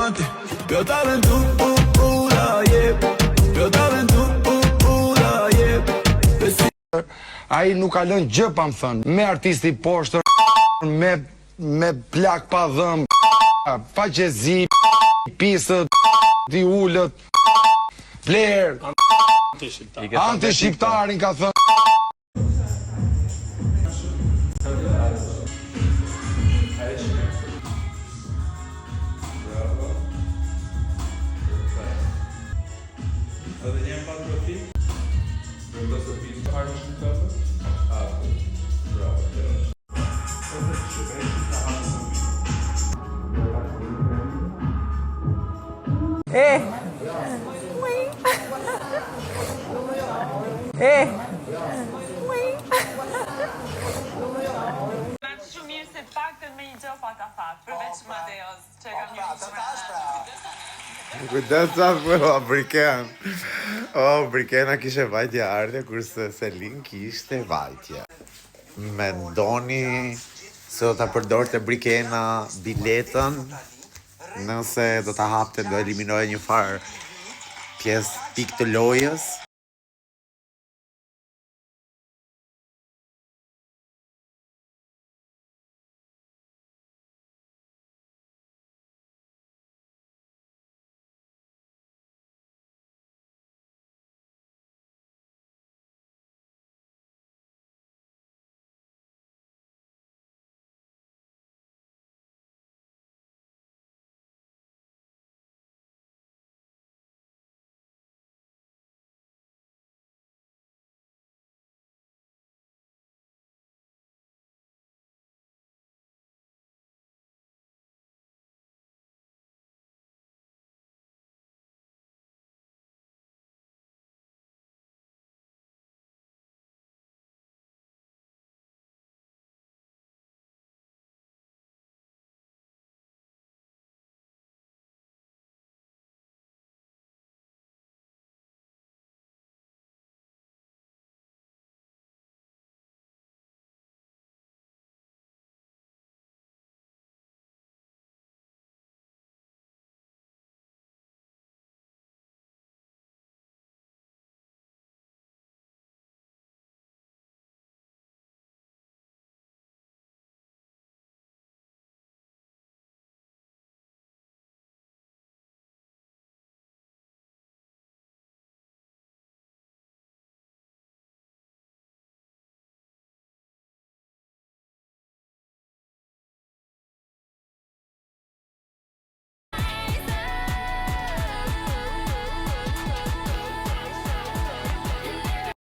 Pjo talentu, la jep. Pjo talentu, la jep. Ai nuk ka lënë gjë pa më thënë. Me artisti poshtër, me plak pa dhëm, pa qezi, pisët, di ullët, pler, anti-shqiptarin ka thënë. Edhe një pa profil? Për të sëpit të harë shumë të të? Bravo, Shumë mirë se paktën me një gjë fatafat, përveç Mateos, që kam një Kujdes sa o Briken. O, Brikena kishe vajtje ardhe, kurse Selin kishte vajtje. Mendoni se do ta përdorte Brikena biletën nëse do ta hapte, do eliminoje një farë pjesë pikë të lojës?